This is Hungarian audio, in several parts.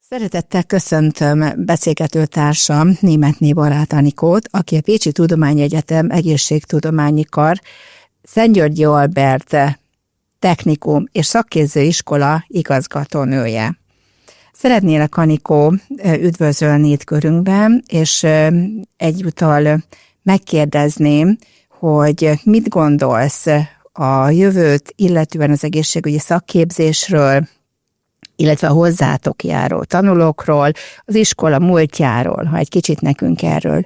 Szeretettel köszöntöm beszélgetőtársam, Németné Barát Anikót, aki a Pécsi Tudományegyetem Egészségtudományi Kar Szent-Györgyi Albert Technikum és Szakképző Iskola igazgatónője. Szeretnélek, Anikó, üdvözölni itt körünkben, és egyúttal megkérdezném, hogy mit gondolsz a jövőt, illetően az egészségügyi szakképzésről, illetve a hozzátok járó tanulókról, az iskola múltjáról, ha egy kicsit nekünk erről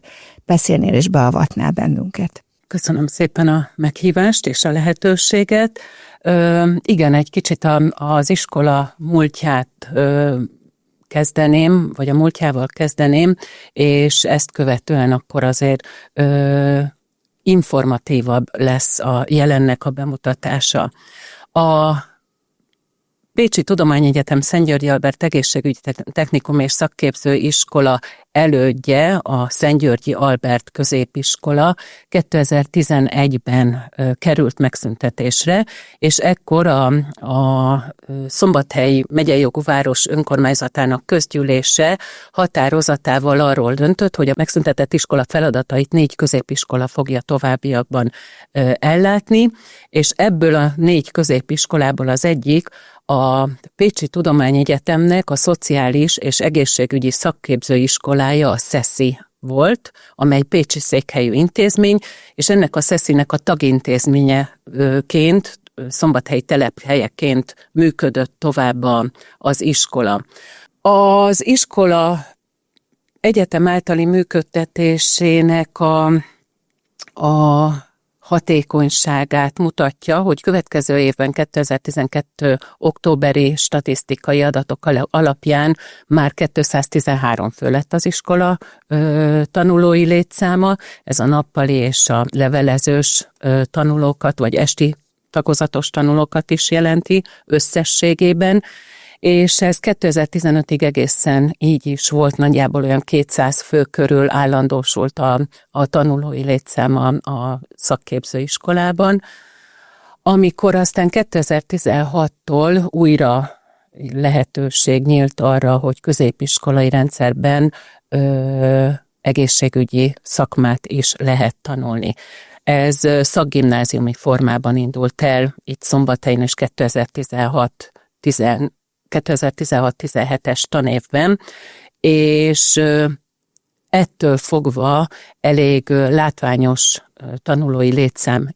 beszélnél és beavatnál bennünket. Köszönöm szépen a meghívást és a lehetőséget. Igen, egy kicsit az iskola múltját kezdeném, vagy a múltjával kezdeném, és ezt követően akkor azért informatívabb lesz a jelennek a bemutatása. A Pécsi Tudományegyetem Szent-Györgyi Albert Egészségügyi Technikum és Szakképző Iskola elődje, a Szent-Györgyi Albert Középiskola 2011-ben került megszüntetésre, és ekkor a Szombathely megyei jogú város önkormányzatának közgyűlése határozatával arról döntött, hogy a megszüntetett iskola feladatait 4 középiskola fogja továbbiakban ellátni, és ebből a 4 középiskolából az egyik a Pécsi Tudományegyetemnek a Szociális és Egészségügyi Szakképzőiskolája, a SZESZI volt, amely pécsi székhelyű intézmény, és ennek a SZESZI-nek a tagintézményeként, Szombathely telephelyeként működött tovább az iskola. Az iskola egyetem általi működtetésének a hatékonyságát mutatja, hogy következő évben 2012. októberi statisztikai adatok alapján már 213 fő lett az iskola tanulói létszáma. Ez a nappali és a levelezős tanulókat, vagy esti tagozatos tanulókat is jelenti összességében, és ez 2015-ig egészen így is volt, nagyjából olyan 200 fő körül állandósult a tanulói létszáma a szakképzőiskolában. Amikor aztán 2016-tól újra lehetőség nyílt arra, hogy középiskolai rendszerben egészségügyi szakmát is lehet tanulni. Ez szakgimnáziumi formában indult el itt Szombathelyen is 2016-17-es tanévben, és ettől fogva elég látványos tanulói létszám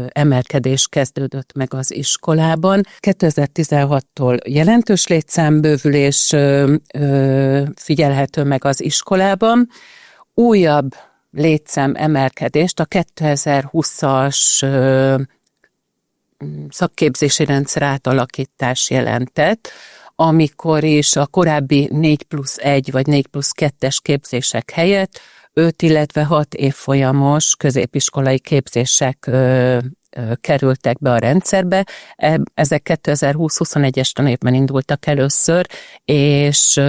emelkedés kezdődött meg az iskolában. 2016-tól jelentős létszámbővülés figyelhető meg az iskolában. Újabb létszám emelkedést a 2020-as szakképzési rendszer átalakítás jelentett, amikor is a korábbi 4+1 vagy 4+2-es képzések helyett 5, illetve 6 évfolyamos középiskolai képzések kerültek be a rendszerbe. Ezek 2020-21-es tanévben indultak először, és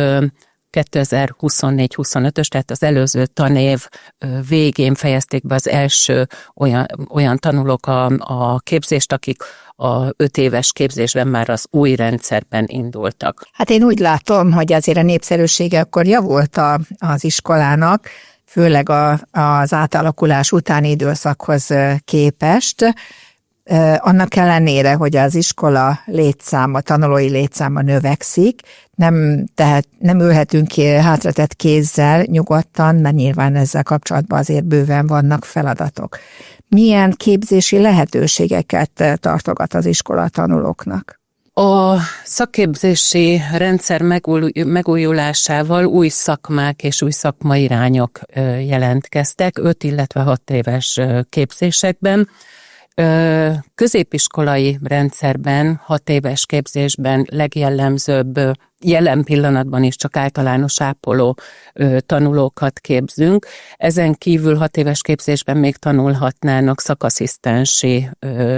2024-25-ös, tehát az előző tanév végén fejezték be az első olyan tanulók a képzést, akik a 5 éves képzésben már az új rendszerben indultak. Hát én úgy látom, hogy azért a népszerűsége akkor javult az iskolának, főleg az átalakulás utáni időszakhoz képest. Annak ellenére, hogy az iskola létszáma, tanulói létszáma növekszik, nem ülhetünk ki hátratett kézzel nyugodtan, mert nyilván ezzel kapcsolatban azért bőven vannak feladatok. Milyen képzési lehetőségeket tartogat az iskola tanulóknak? A szakképzési rendszer megújulásával új szakmák és új szakmairányok jelentkeztek 5, illetve 6 éves képzésekben. Középiskolai rendszerben, 6 éves képzésben legjellemzőbb, jelen pillanatban is csak általános ápoló tanulókat képzünk. Ezen kívül 6 éves képzésben még tanulhatnának szakasszisztensi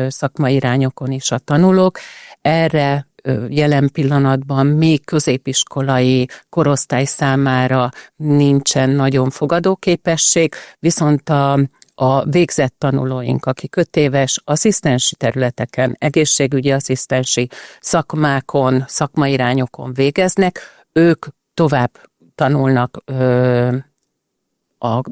szakmairányokon is a tanulók. Erre jelen pillanatban még középiskolai korosztály számára nincsen nagyon fogadóképesség, viszont a végzett tanulóink, akik 5 éves asszisztensi területeken, egészségügyi asszisztensi szakmákon, szakmairányokon végeznek, ők tovább tanulnak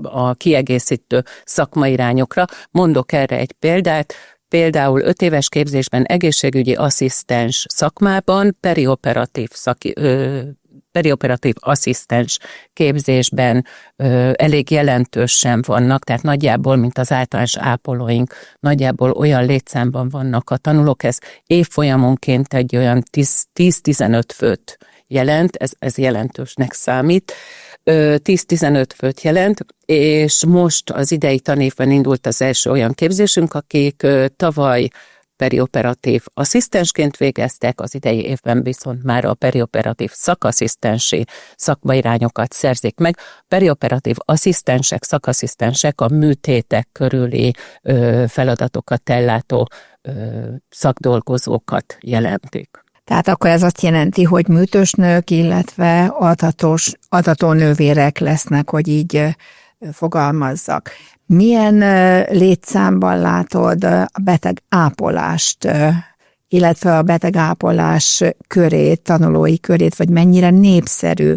a kiegészítő szakmairányokra. Mondok erre egy példát. Például 5 éves képzésben egészségügyi asszisztens szakmában, perioperatív asszisztens képzésben elég jelentősen vannak, tehát nagyjából, mint az általános ápolóink, nagyjából olyan létszámban vannak a tanulók, ez évfolyamonként egy olyan 10-15 főt jelent, ez jelentősnek számít, 10-15 főt jelent, és most az idei tanévben indult az első olyan képzésünk, akik tavaly perioperatív asszisztensként végeztek, az idei évben viszont már a perioperatív szakasszisztensi szakmairányokat szerzik meg. Perioperatív asszisztensek, szakasszisztensek a műtétek körüli feladatokat ellátó szakdolgozókat jelentik. Tehát akkor ez azt jelenti, hogy műtősnők, illetve adatónővérek lesznek, hogy így fogalmazzak. Milyen létszámban látod a betegápolást, illetve a betegápolás körét, tanulói körét, vagy mennyire népszerű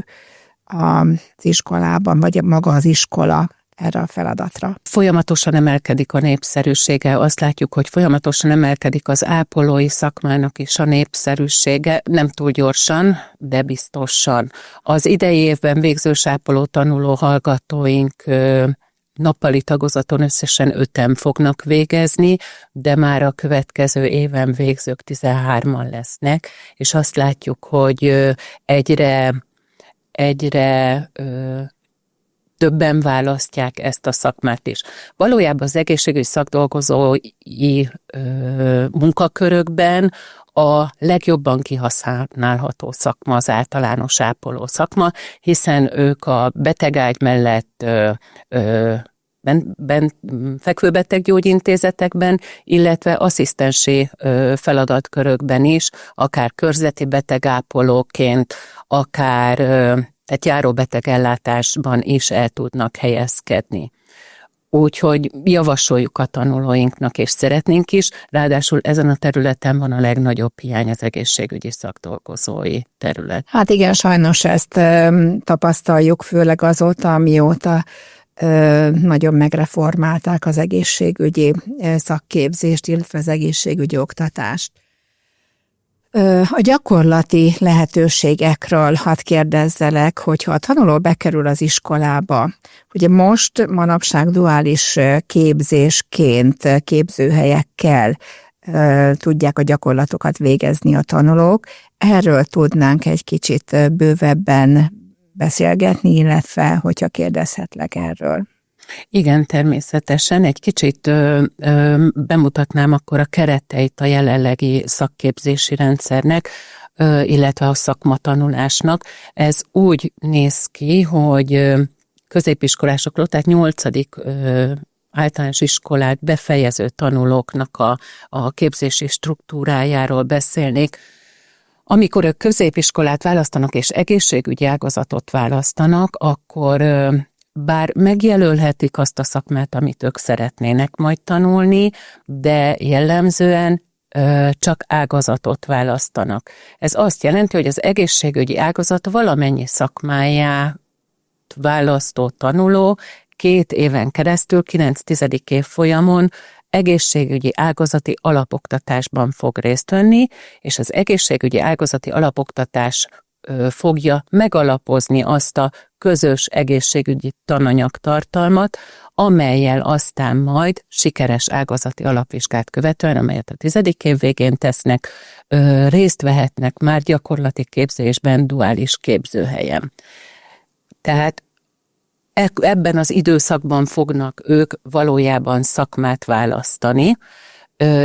az iskolában, vagy maga az iskola erre a feladatra? Folyamatosan emelkedik a népszerűsége. Azt látjuk, hogy folyamatosan emelkedik az ápolói szakmának is a népszerűsége, nem túl gyorsan, de biztosan. Az idei évben végzős ápoló tanuló hallgatóink nappali tagozaton összesen 5-en fognak végezni, de már a következő éven végzők 13-an lesznek, és azt látjuk, hogy egyre többen választják ezt a szakmát is. Valójában az egészségügyi szakdolgozói munkakörökben a legjobban kihasználható szakma az általános ápoló szakma, hiszen ők a betegágy mellett fekvőbeteggyógyintézetekben, illetve asszisztensi feladatkörökben is, akár körzeti betegápolóként, akár tehát járóbetegellátásban is el tudnak helyezkedni. Úgyhogy javasoljuk a tanulóinknak, és szeretnénk is, ráadásul ezen a területen van a legnagyobb hiány, az egészségügyi szakdolgozói terület. Hát igen, sajnos ezt tapasztaljuk, főleg azóta, mióta nagyon megreformálták az egészségügyi szakképzést, illetve az egészségügyi oktatást. A gyakorlati lehetőségekről hadd kérdezzelek, hogyha a tanuló bekerül az iskolába, ugye most manapság duális képzésként, képzőhelyekkel tudják a gyakorlatokat végezni a tanulók. Erről tudnánk egy kicsit bővebben beszélgetni, illetve hogyha kérdezhetlek erről. Igen, természetesen. Egy kicsit bemutatnám akkor a kereteit a jelenlegi szakképzési rendszernek, illetve a szakmatanulásnak. Ez úgy néz ki, hogy középiskolásokról, tehát 8. általános iskolát befejező tanulóknak a képzési struktúrájáról beszélnék. Amikor ők középiskolát választanak és egészségügyi ágazatot választanak, akkor bár megjelölhetik azt a szakmát, amit ők szeretnének majd tanulni, de jellemzően csak ágazatot választanak. Ez azt jelenti, hogy az egészségügyi ágazat valamennyi szakmáját választó tanuló 2 éven keresztül, 9-10. évfolyamon egészségügyi ágazati alapoktatásban fog részt venni, és az egészségügyi ágazati alapoktatás fogja megalapozni azt a közös egészségügyi tananyagtartalmat, amellyel aztán majd sikeres ágazati alapvizsgát követően, amelyet a 10. év végén tesznek, részt vehetnek már gyakorlati képzésben, duális képzőhelyen. Tehát ebben az időszakban fognak ők valójában szakmát választani,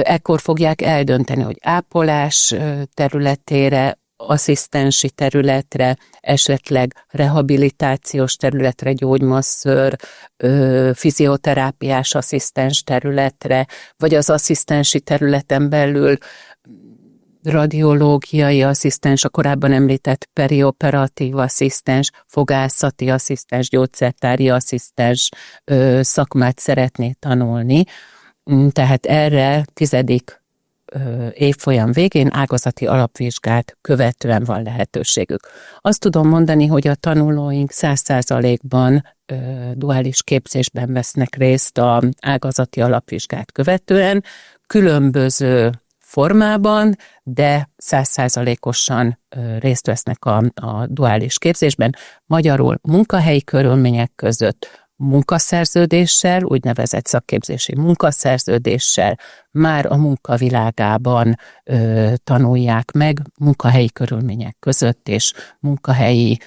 ekkor fogják eldönteni, hogy ápolás területére, asszisztensi területre, esetleg rehabilitációs területre, gyógymasször, fizioterápiás asszisztens területre, vagy az asszisztensi területen belül radiológiai asszisztens, a korábban említett perioperatív asszisztens, fogászati asszisztens, gyógyszertári asszisztens szakmát szeretné tanulni. Tehát erre 10. évfolyam végén ágazati alapvizsgát követően van lehetőségük. Azt tudom mondani, hogy a tanulóink 100%-ban duális képzésben vesznek részt a ágazati alapvizsgát követően, különböző formában, de 100%-osan részt vesznek a duális képzésben, magyarul munkahelyi körülmények között, munkaszerződéssel, úgynevezett szakképzési munkaszerződéssel már a munkavilágában tanulják meg, munkahelyi körülmények között és munkahelyi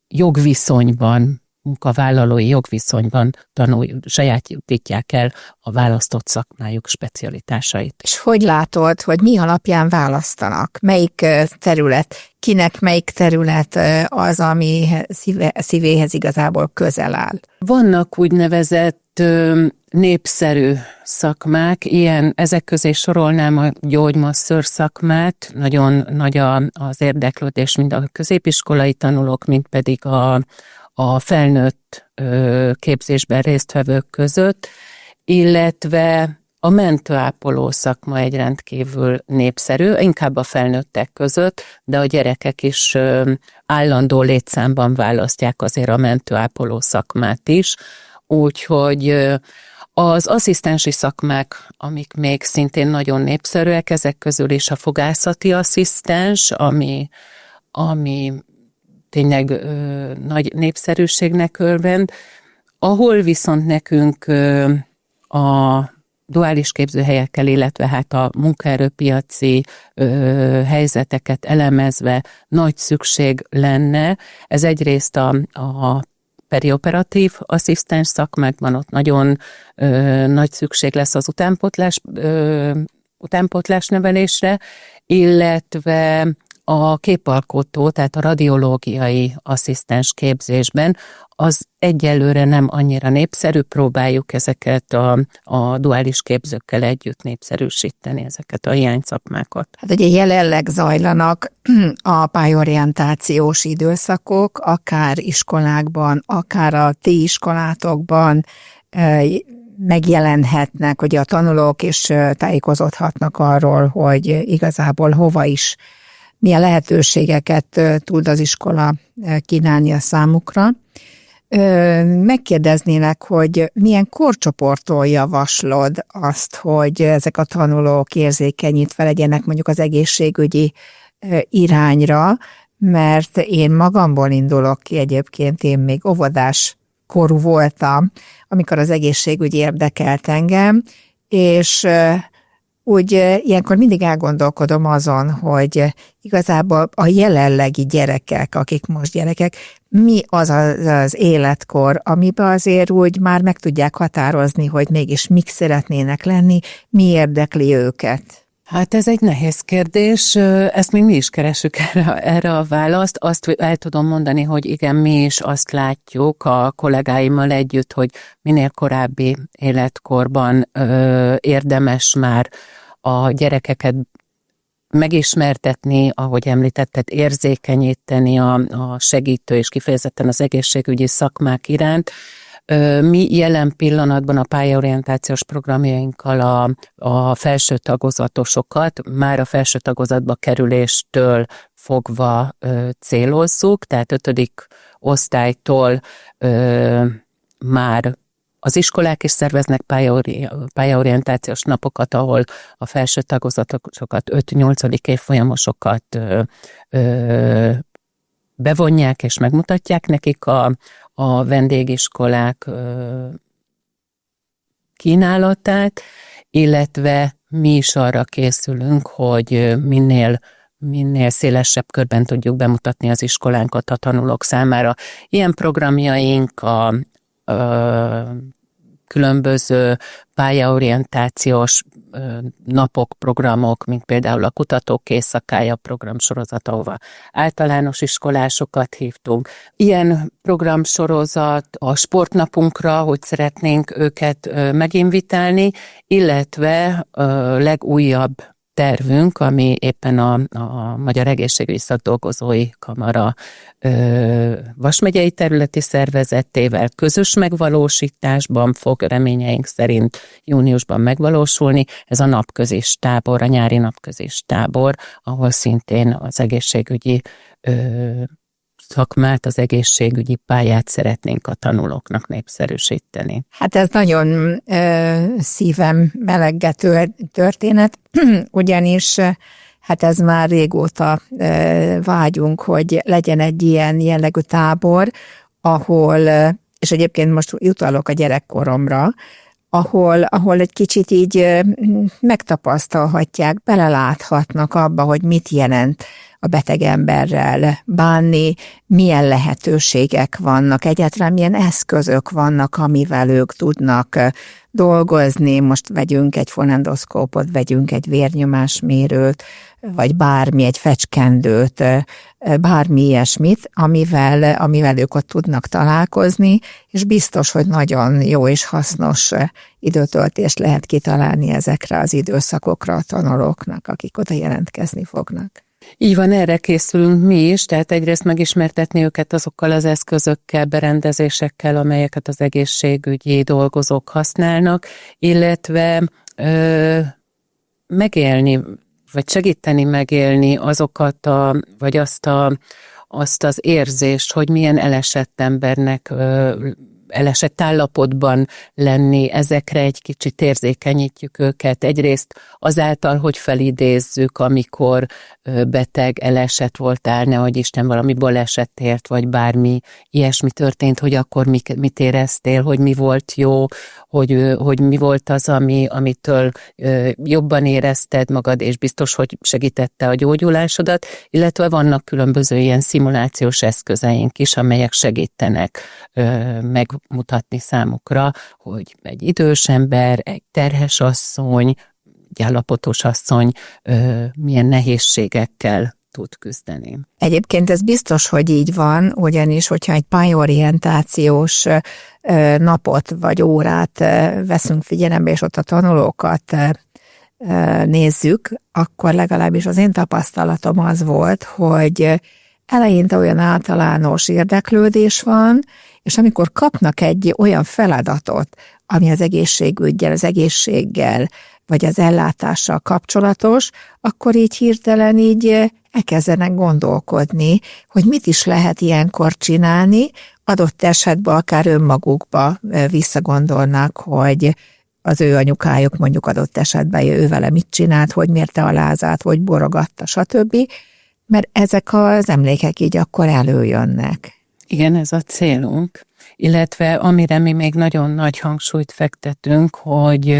jogviszonyban, munkavállalói jogviszonyban sajátítják el a választott szakmájuk specialitásait. És hogy látod, hogy mi alapján választanak? Melyik terület, kinek melyik terület az, ami szívéhez igazából közel áll? Vannak úgynevezett népszerű szakmák, ezek közé sorolnám a gyógymasször szakmát, nagyon nagy az érdeklődés mind a középiskolai tanulók, mind pedig a felnőtt képzésben résztvevők között, illetve a mentőápoló szakma egy rendkívül népszerű, inkább a felnőttek között, de a gyerekek is állandó létszámban választják azért a mentőápoló szakmát is, úgyhogy az asszisztensi szakmák, amik még szintén nagyon népszerűek, ezek közül is a fogászati asszisztens, ami tényleg nagy népszerűségnek örvend, ahol viszont nekünk a duális képzőhelyekkel, illetve hát a munkaerőpiaci helyzeteket elemezve nagy szükség lenne. Ez egyrészt a perioperatív asszisztens szakmákban, ott nagyon nagy szükség lesz az utánpótlás nevelésre, illetve a képalkotó, tehát a radiológiai asszisztens képzésben az egyelőre nem annyira népszerű, próbáljuk ezeket a duális képzőkkel együtt népszerűsíteni, ezeket a hiányszakmákat. Hát ugye jelenleg zajlanak a pályorientációs időszakok, akár iskolákban, akár a ti iskolátokban megjelenhetnek, hogy a tanulók is tájékozódhatnak arról, hogy igazából hova is, milyen lehetőségeket tud az iskola kínálni a számukra. Megkérdeznélek, hogy milyen korcsoporttól javaslod azt, hogy ezek a tanulók érzékenyítve legyenek mondjuk az egészségügyi irányra, mert én magamból indulok ki egyébként, én még óvodás korú voltam, amikor az egészségügy érdekelt engem, és úgy ilyenkor mindig elgondolkodom azon, hogy igazából a jelenlegi gyerekek, akik most gyerekek, mi az életkor, amiben azért úgy már meg tudják határozni, hogy mégis mik szeretnének lenni, mi érdekli őket. Hát ez egy nehéz kérdés, ezt még mi is keresünk erre a választ. Azt el tudom mondani, hogy igen, mi is azt látjuk a kollégáimmal együtt, hogy minél korábbi életkorban érdemes már a gyerekeket megismertetni, ahogy említetted, érzékenyíteni a segítő és kifejezetten az egészségügyi szakmák iránt. Mi jelen pillanatban a pályaorientációs programjainkkal a felső tagozatosokat már a felső tagozatba kerüléstől fogva célozzuk, tehát 5. osztálytól már az iskolák is szerveznek pályaorientációs napokat, ahol a felső tagozatosokat, 5-8. évfolyamosokat bevonják és megmutatják nekik a vendégiskolák kínálatát, illetve mi is arra készülünk, hogy minél szélesebb körben tudjuk bemutatni az iskolánkat a tanulók számára. Ilyen programjaink a különböző pályaorientációs napok, programok, mint például a Kutatók Éjszakája programsorozat, ahova általános iskolásokat hívtunk. Ilyen programsorozat a sportnapunkra, hogy szeretnénk őket meginvitálni, illetve legújabb tervünk, ami éppen a Magyar Egészségügyi Szakdolgozói Kamara Vas megyei területi szervezetével közös megvalósításban fog reményeink szerint júniusban megvalósulni. Ez a napközis tábor, a nyári napközis tábor, ahol szintén az egészségügyi szakmát, az egészségügyi pályát szeretnénk a tanulóknak népszerűsíteni. Hát ez nagyon szívem meleggető történet, ugyanis hát ez már régóta vágyunk, hogy legyen egy ilyen jellegű tábor, ahol, és egyébként most utalok a gyerekkoromra, ahol egy kicsit így megtapasztalhatják, beleláthatnak abba, hogy mit jelent a beteg emberrel bánni, milyen lehetőségek vannak, egyáltalán milyen eszközök vannak, amivel ők tudnak dolgozni. Most vegyünk egy fonendoszkópot, vegyünk egy vérnyomásmérőt, vagy bármi, egy fecskendőt, bármi ilyesmit, amivel ők ott tudnak találkozni, és biztos, hogy nagyon jó és hasznos időtöltést lehet kitalálni ezekre az időszakokra a tanulóknak, akik oda jelentkezni fognak. Így van, erre készülünk mi is, tehát egyrészt megismertetni őket azokkal az eszközökkel, berendezésekkel, amelyeket az egészségügyi dolgozók használnak, illetve megélni, vagy segíteni megélni azokat, vagy azt az érzést, hogy milyen elesett embernek elesett állapotban lenni, ezekre egy kicsit érzékenyítjük őket. Egyrészt azáltal, hogy felidézzük, amikor beteg, elesett voltál, nehogy Isten valami balesetért, vagy bármi ilyesmi történt, hogy akkor mit éreztél, hogy mi volt jó, hogy mi volt az, amitől jobban érezted magad, és biztos, hogy segítette a gyógyulásodat, illetve vannak különböző ilyen szimulációs eszközeink is, amelyek segítenek megmutatni számukra, hogy egy idős ember, egy terhes asszony, egy állapotos asszony milyen nehézségekkel tud küzdeni. Egyébként ez biztos, hogy így van, ugyanis, hogyha egy pályorientációs napot vagy órát veszünk figyelembe, és ott a tanulókat nézzük, akkor legalábbis az én tapasztalatom az volt, hogy eleinte olyan általános érdeklődés van, és amikor kapnak egy olyan feladatot, ami az egészségüggyel, az egészséggel, vagy az ellátással kapcsolatos, akkor így hirtelen így elkezdenek gondolkodni, hogy mit is lehet ilyenkor csinálni, adott esetben akár önmagukba visszagondolnak, hogy az ő anyukájuk mondjuk adott esetben ő vele mit csinált, hogy mérte a lázát, hogy borogatta, stb., mert ezek az emlékek így akkor előjönnek. Igen, ez a célunk, illetve amire mi még nagyon nagy hangsúlyt fektetünk, hogy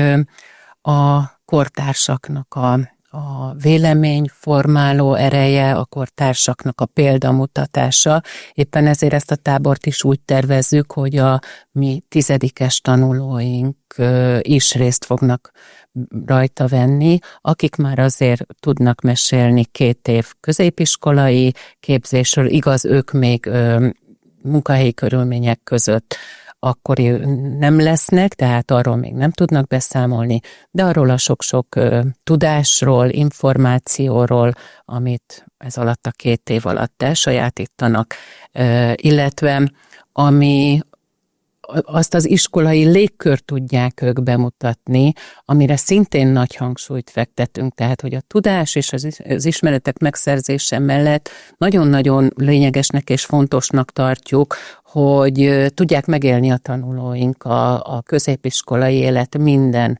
a kortársaknak a véleményformáló ereje, a kortársaknak a példamutatása. Éppen ezért ezt a tábort is úgy tervezzük, hogy a mi 10-es tanulóink is részt fognak rajta venni, akik már azért tudnak mesélni 2 év középiskolai képzésről, igaz, ők még munkahelyi körülmények között akkor nem lesznek, tehát arról még nem tudnak beszámolni, de arról a sok-sok tudásról, információról, amit ez alatt a 2 év alatt elsajátítanak, illetve ami azt az iskolai légkört tudják ők bemutatni, amire szintén nagy hangsúlyt fektetünk, tehát hogy a tudás és az ismeretek megszerzése mellett nagyon-nagyon lényegesnek és fontosnak tartjuk, hogy tudják megélni a tanulóink a középiskolai élet minden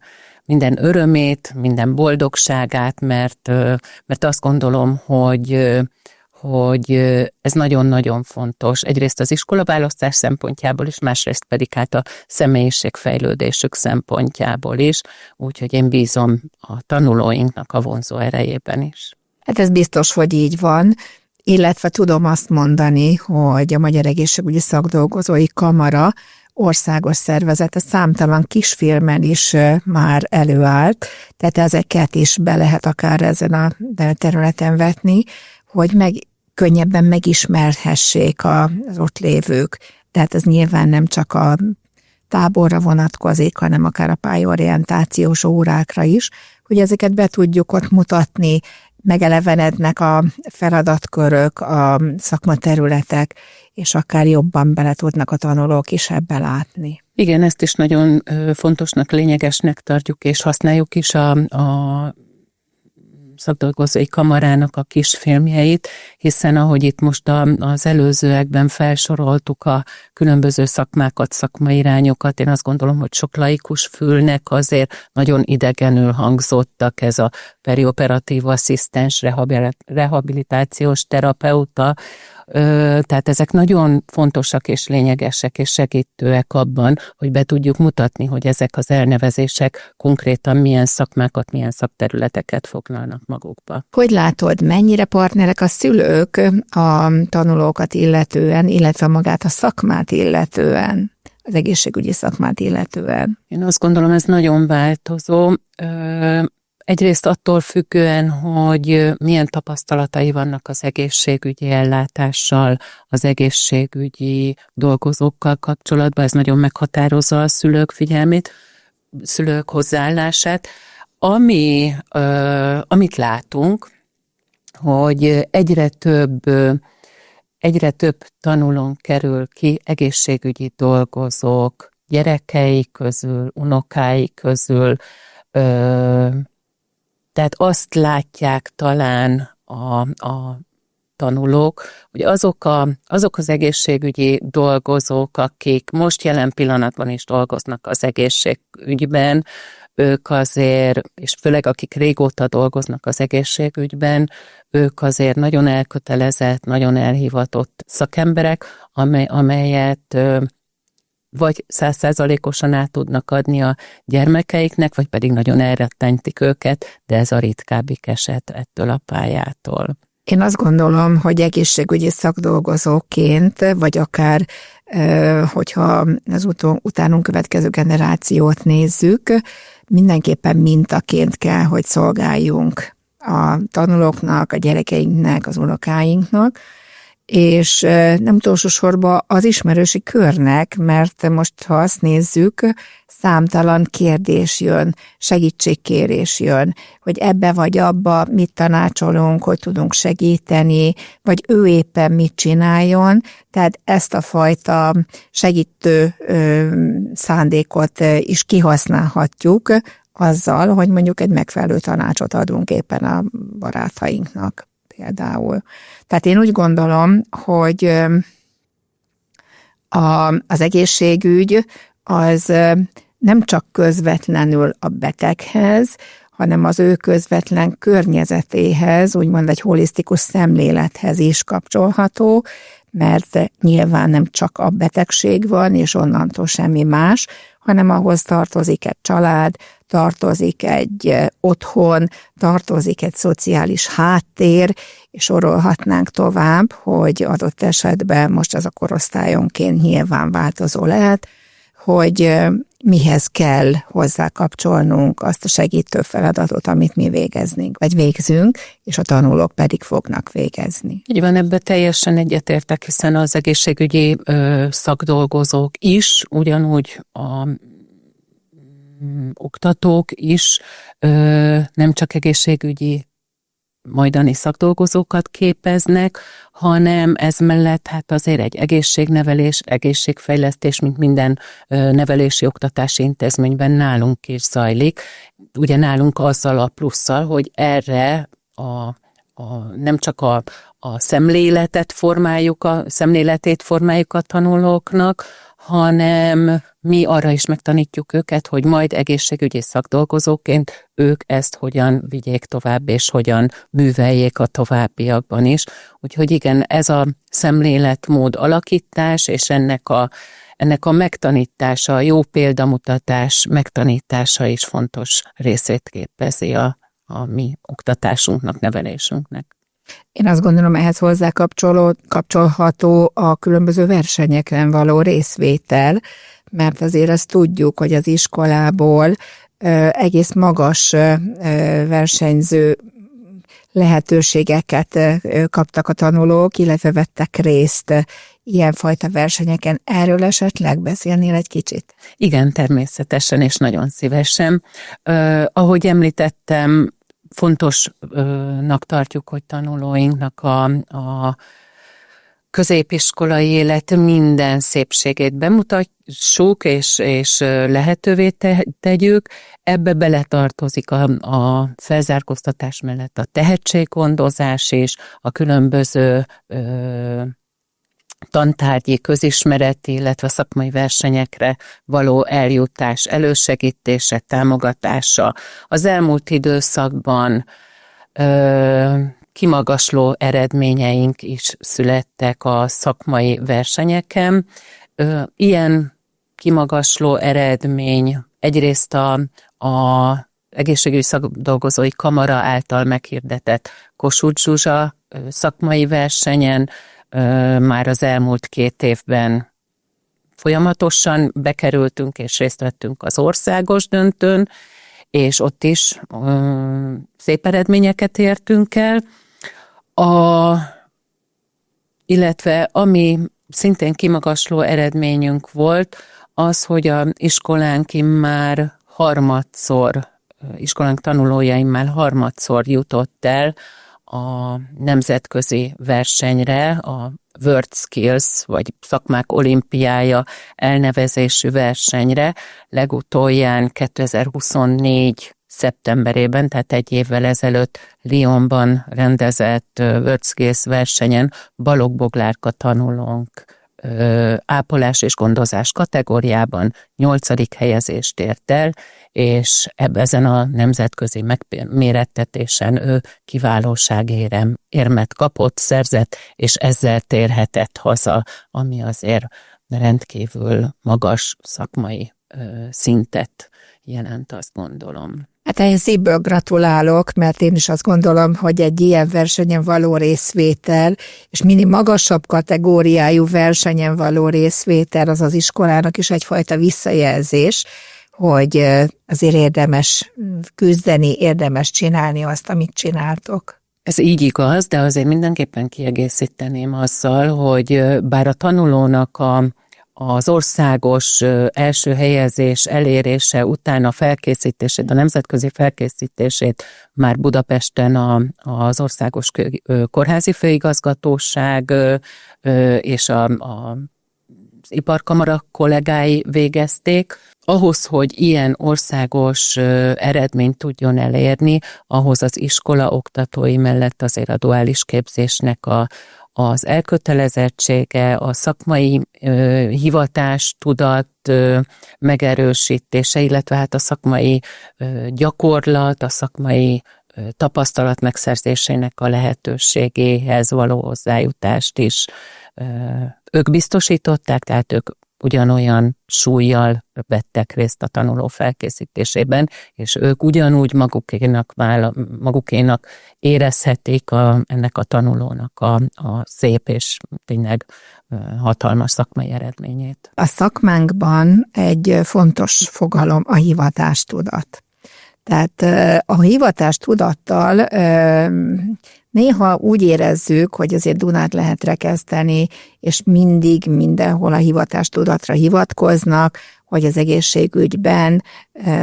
örömét, minden boldogságát, mert azt gondolom, hogy ez nagyon-nagyon fontos. Egyrészt az iskolaválasztás szempontjából is, másrészt pedig hát a személyiségfejlődésük szempontjából is, úgyhogy én bízom a tanulóinknak a vonzó erejében is. Hát ez biztos, hogy így van, illetve tudom azt mondani, hogy a Magyar Egészségügyi Szakdolgozói Kamara országos szervezete számtalan kisfilmen is már előállt, tehát ezeket is be lehet akár ezen a területen vetni, hogy könnyebben megismerhessék az ott lévők. Tehát ez nyilván nem csak a táborra vonatkozik, hanem akár a pályorientációs órákra is, hogy ezeket be tudjuk ott mutatni, megelevenednek a feladatkörök, a szakmaterületek, és akár jobban bele tudnak a tanulók is ebbe látni. Igen, ezt is nagyon fontosnak, lényegesnek tartjuk, és használjuk is a szakdolgozói kamarának a kisfilmjeit, hiszen ahogy itt most az előzőekben felsoroltuk a különböző szakmákat, szakmairányokat, én azt gondolom, hogy sok laikus fülnek azért nagyon idegenül hangzottak ez a perioperatív asszisztens, rehabilitációs terapeuta, tehát ezek nagyon fontosak és lényegesek és segítőek abban, hogy be tudjuk mutatni, hogy ezek az elnevezések konkrétan milyen szakmákat, milyen szakterületeket foglalnak magukba. Hogy látod, mennyire partnerek a szülők a tanulókat illetően, illetve magát a szakmát illetően, az egészségügyi szakmát illetően? Én azt gondolom, ez nagyon változó. Egyrészt attól függően, hogy milyen tapasztalatai vannak az egészségügyi ellátással, az egészségügyi dolgozókkal kapcsolatban, ez nagyon meghatározza a szülők figyelmét, szülők hozzáállását. Amit látunk, hogy egyre több tanulónk kerül ki egészségügyi dolgozók gyerekei közül, unokái közül, tehát azt látják talán a tanulók, hogy azok az egészségügyi dolgozók, akik most jelen pillanatban is dolgoznak az egészségügyben, ők azért, és főleg akik régóta dolgoznak az egészségügyben, ők azért nagyon elkötelezett, nagyon elhivatott szakemberek, amelyet vagy 100%-osan át tudnak adni a gyermekeiknek, vagy pedig nagyon elrettentik őket, de ez a ritkábbik eset ettől a pályától. Én azt gondolom, hogy egészségügyi szakdolgozóként, vagy akár, hogyha az utánunk következő generációt nézzük, mindenképpen mintaként kell, hogy szolgáljunk a tanulóknak, a gyerekeinknek, az unokáinknak, és nem utolsó sorban az ismerősi körnek, mert most, ha azt nézzük, számtalan kérdés jön, segítségkérés jön, hogy ebbe vagy abba mit tanácsolunk, hogy tudunk segíteni, vagy ő éppen mit csináljon, tehát ezt a fajta segítő szándékot is kihasználhatjuk azzal, hogy mondjuk egy megfelelő tanácsot adunk éppen a barátainknak például. Tehát én úgy gondolom, hogy az egészségügy az nem csak közvetlenül a beteghez, hanem az ő közvetlen környezetéhez, úgymond egy holisztikus szemlélethez is kapcsolható, mert nyilván nem csak a betegség van, és onnantól semmi más, hanem ahhoz tartozik egy család, tartozik egy otthon, tartozik egy szociális háttér, és sorolhatnánk tovább, hogy adott esetben most ez a korosztályonként nyilván változó lehet, hogy mihez kell hozzá kapcsolnunk azt a segítő feladatot, amit mi végeznénk, vagy végzünk, és a tanulók pedig fognak végezni. Így van, ebben teljesen egyetértek, hiszen az egészségügyi szakdolgozók is, ugyanúgy a oktatók is nem csak egészségügyi majdani szakdolgozókat képeznek, hanem ez mellett hát azért egy egészségnevelés, egészségfejlesztés, mint minden nevelési oktatási intézményben nálunk is zajlik. Ugye nálunk azzal a plusszal, hogy erre nem csak a szemléletét formáljuk a tanulóknak, hanem mi arra is megtanítjuk őket, hogy majd egészségügyi szakdolgozóként ők ezt hogyan vigyék tovább, és hogyan műveljék a továbbiakban is. Úgyhogy igen, ez a szemléletmód alakítás, és ennek a megtanítása, a jó példamutatás megtanítása is fontos részét képezi a mi oktatásunknak, nevelésünknek. Én azt gondolom, ehhez hozzá kapcsolható a különböző versenyeken való részvétel, mert azért azt tudjuk, hogy az iskolából egész magas versenyző lehetőségeket kaptak a tanulók, illetve vettek részt ilyenfajta versenyeken. Erről esetleg beszélnél egy kicsit? Igen, természetesen és nagyon szívesen. Ahogy említettem, fontosnak tartjuk, hogy tanulóinknak a középiskolai élet minden szépségét bemutassuk, és lehetővé tegyük. Ebbe beletartozik a felzárkóztatás mellett a tehetséggondozás és a különböző tantárgyi, közismereti, illetve szakmai versenyekre való eljutás elősegítése, támogatása. Az elmúlt időszakban kimagasló eredményeink is születtek a szakmai versenyeken. Ilyen kimagasló eredmény egyrészt a egészségügyi szakdolgozói kamara által meghirdetett Kossuth Zsuzsa szakmai versenyen már az elmúlt 2 évben folyamatosan bekerültünk és részt vettünk az országos döntőn, és ott is szép eredményeket értünk el. Illetve ami szintén kimagasló eredményünk volt, az, hogy a iskolánk tanulójaim harmadszor jutott el a nemzetközi versenyre, a World Skills, vagy szakmák olimpiája elnevezésű versenyre, legutolján 2024 szeptemberében, tehát 1 évvel ezelőtt Lyonban rendezett World Skills versenyen Balogh Boglárka tanulónk ápolás és gondozás kategóriában 8. helyezést ért el, és ezen a nemzetközi megmérettetésen ő kiválóságérmet kapott, szerzett, és ezzel térhetett haza, ami azért rendkívül magas szakmai szintet jelent, azt gondolom. Hát én szívből gratulálok, mert én is azt gondolom, hogy egy ilyen versenyen való részvétel, és minél magasabb kategóriájú versenyen való részvétel, az az iskolának is egyfajta visszajelzés, hogy azért érdemes küzdeni, érdemes csinálni azt, amit csináltok. Ez így igaz, de azért mindenképpen kiegészíteném azzal, hogy bár a tanulónak az országos első helyezés elérése után a felkészítését, a nemzetközi felkészítését már Budapesten az Országos Kórházi Főigazgatóság és az Iparkamara kollégái végezték. Ahhoz, hogy ilyen országos eredményt tudjon elérni, ahhoz az iskola oktatói mellett azért a duális képzésnek az elkötelezettsége, a szakmai hivatástudat megerősítése, illetve hát a szakmai gyakorlat, a szakmai tapasztalat megszerzésének a lehetőségéhez való hozzájutást is ők biztosították, tehát ők ugyanolyan súllyal vettek részt a tanuló felkészítésében, és ők ugyanúgy magukénak érezhetik ennek a tanulónak a szép és tényleg hatalmas szakmai eredményét. A szakmánkban egy fontos fogalom a hivatástudat. Tehát a hivatástudattal néha úgy érezzük, hogy azért Dunát lehet rekeszteni, és mindig mindenhol a hivatástudatra hivatkoznak, hogy az egészségügyben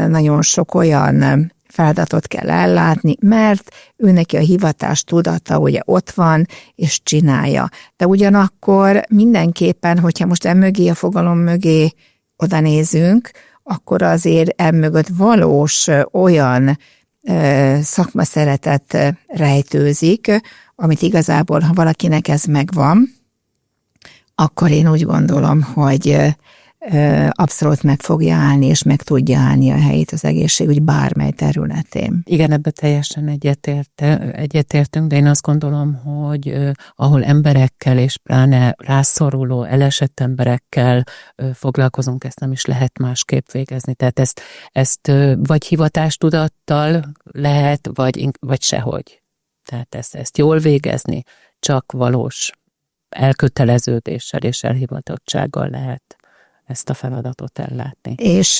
nagyon sok olyan feladatot kell ellátni, mert ő neki a hivatástudata ugye ott van, és csinálja. De ugyanakkor mindenképpen, hogyha most emögé a fogalom mögé oda nézünk, akkor azért emögött valós olyan szakmaszeretet rejtőzik, amit igazából, ha valakinek ez megvan, akkor én úgy gondolom, hogy abszolút meg fogja állni, és meg tudja állni a helyét az egészségügy bármely területén. Igen, ebbe teljesen egyetértünk, de én azt gondolom, hogy ahol emberekkel és pláne rászoruló, elesett emberekkel foglalkozunk, ezt nem is lehet másképp végezni. Tehát ezt vagy hivatástudattal lehet, vagy sehogy. Tehát ezt jól végezni, csak valós elköteleződéssel és elhivatottsággal lehet ezt a feladatot ellátni.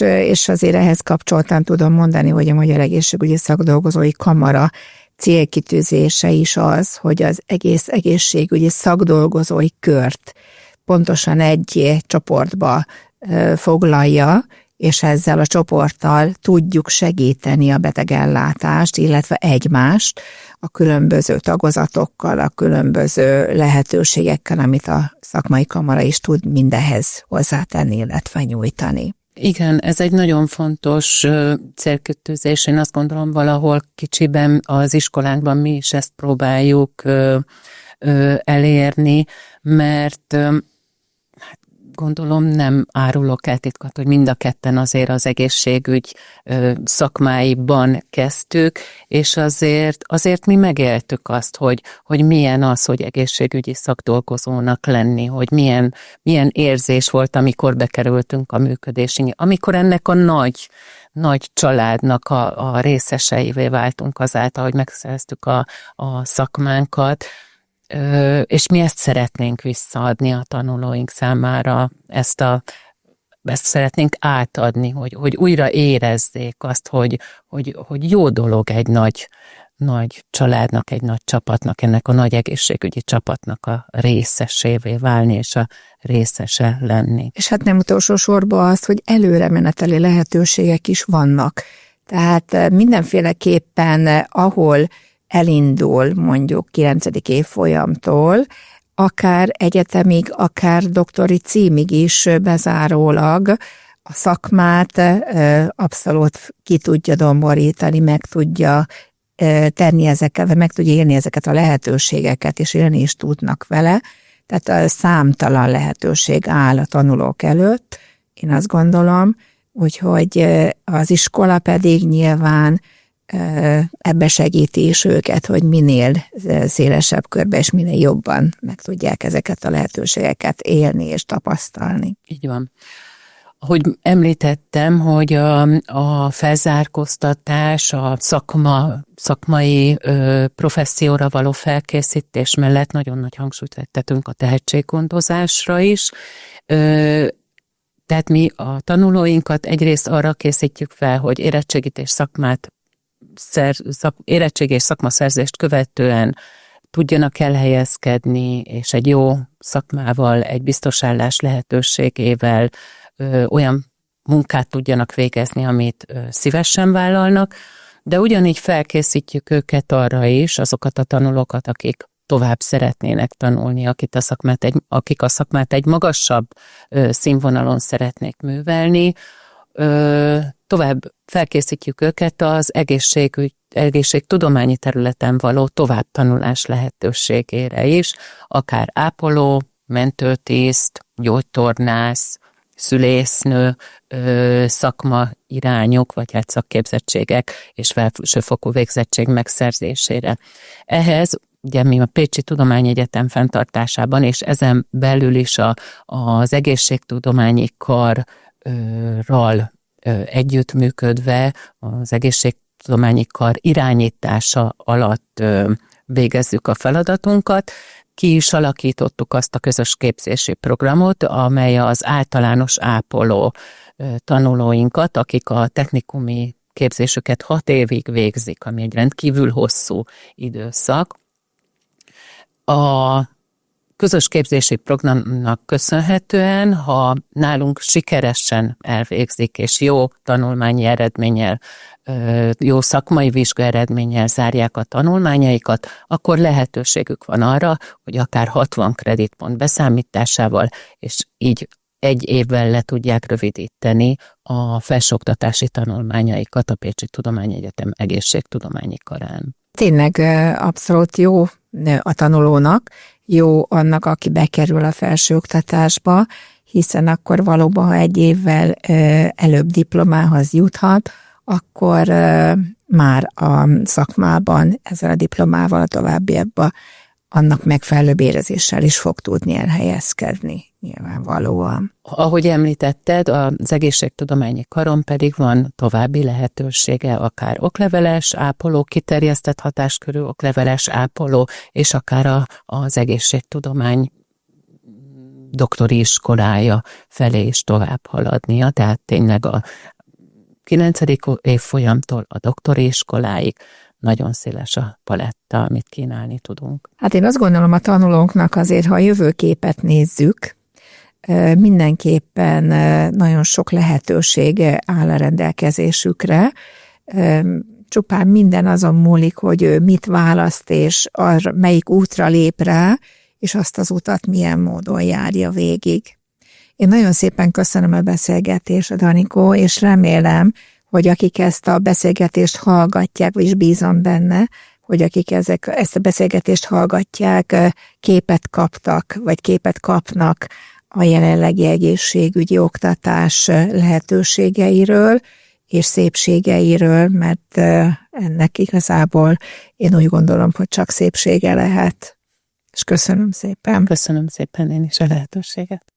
És azért ehhez kapcsoltan tudom mondani, hogy a Magyar Egészségügyi Szakdolgozói Kamara célkitűzése is az, hogy az egész egészségügyi szakdolgozói kört pontosan egy csoportba foglalja, és ezzel a csoporttal tudjuk segíteni a betegellátást, illetve egymást a különböző tagozatokkal, a különböző lehetőségekkel, amit a szakmai kamara is tud mindehez hozzátenni, illetve nyújtani. Igen, ez egy nagyon fontos célkitűzés. Én azt gondolom, valahol kicsiben az iskolánkban mi is ezt próbáljuk elérni, mert gondolom nem árulok el titkot, hogy mind a ketten azért az egészségügy szakmáiban kezdtük, és azért mi megéltük azt, hogy milyen az, hogy egészségügyi szakdolgozónak lenni, hogy milyen érzés volt, amikor bekerültünk a működésig, amikor ennek a nagy családnak a részeseivé váltunk azáltal, hogy megszereztük a szakmánkat, és mi ezt szeretnénk visszaadni a tanulóink számára, ezt szeretnénk átadni, hogy újra érezzék azt, hogy jó dolog egy nagy családnak, egy nagy csapatnak, ennek a nagy egészségügyi csapatnak a részesévé válni, és a részese lenni. És hát nem utolsó sorban az, hogy előremeneteli lehetőségek is vannak. Tehát mindenféleképpen, ahol elindul mondjuk 9. évfolyamtól, akár egyetemig, akár doktori címig is bezárólag a szakmát abszolút ki tudja domborítani, meg tudja tenni ezeket, meg tudja élni ezeket a lehetőségeket, és élni is tudnak vele. Tehát számtalan lehetőség áll a tanulók előtt, én azt gondolom, úgyhogy az iskola pedig nyilván ebbe segíti is őket, hogy minél szélesebb körbe és minél jobban meg tudják ezeket a lehetőségeket élni és tapasztalni. Így van. Ahogy említettem, hogy a felzárkóztatás, a szakmai professzióra való felkészítés mellett nagyon nagy hangsúlyt fektetünk a tehetséggondozásra is. Tehát mi a tanulóinkat egyrészt arra készítjük fel, hogy érettségi és szakmaszerzést követően tudjanak elhelyezkedni, és egy jó szakmával, egy biztos állás lehetőségével olyan munkát tudjanak végezni, amit szívesen vállalnak, de ugyanígy felkészítjük őket arra is, azokat a tanulókat, akik tovább szeretnének tanulni, akik a szakmát egy magasabb színvonalon szeretnék művelni, tovább felkészítjük őket az egészségtudományi területen való továbbtanulás lehetőségére is, akár ápoló, mentőtiszt, gyógytornász, szülésznő szakmairányok, vagy hát szakképzettségek és felsőfokú végzettség megszerzésére. Ehhez ugye mi a Pécsi Tudományegyetem fenntartásában, és ezen belül is az egészségtudományi karral együttműködve az egészségtudományi kar irányítása alatt végezzük a feladatunkat. Ki is alakítottuk azt a közös képzési programot, amely az általános ápoló tanulóinkat, akik a technikumi képzésüket 6 évig végzik, ami egy rendkívül hosszú időszak. A közös képzési programnak köszönhetően, ha nálunk sikeresen elvégzik, és jó tanulmányi eredménnyel, jó szakmai vizsga eredménnyel zárják a tanulmányaikat, akkor lehetőségük van arra, hogy akár 60 kreditpont beszámításával, és így 1 évvel le tudják rövidíteni a felsőoktatási tanulmányaikat a Pécsi Tudományegyetem egészségtudományi karán. Tényleg abszolút jó a tanulónak, jó annak, aki bekerül a felsőoktatásba, hiszen akkor valóban, ha 1 évvel előbb diplomához juthat, akkor már a szakmában ezzel a diplomával a továbbiakban annak megfelelő érezéssel is fog tudni elhelyezkedni, nyilvánvalóan. Ahogy említetted, az egészségtudományi karon pedig van további lehetősége, akár okleveles ápoló, kiterjesztett hatáskörű okleveles ápoló, és akár az egészségtudomány doktori iskolája felé is tovább haladnia, tehát tényleg a 9. évfolyamtól a doktori iskoláig nagyon széles a paletta, amit kínálni tudunk. Hát én azt gondolom, a tanulóknak azért, ha a jövőképet nézzük, mindenképpen nagyon sok lehetőség áll a rendelkezésükre. Csupán minden azon múlik, hogy ő mit választ, és melyik útra lép rá, és azt az utat milyen módon járja végig. Én nagyon szépen köszönöm a beszélgetést, Danikó, és remélem, hogy akik ezt a beszélgetést hallgatják, és bízom benne, hogy akik ezt a beszélgetést hallgatják, képet kaptak, vagy képet kapnak a jelenlegi egészségügyi oktatás lehetőségeiről és szépségeiről, mert ennek igazából én úgy gondolom, hogy csak szépsége lehet. És köszönöm szépen. Köszönöm szépen én is a lehetőséget.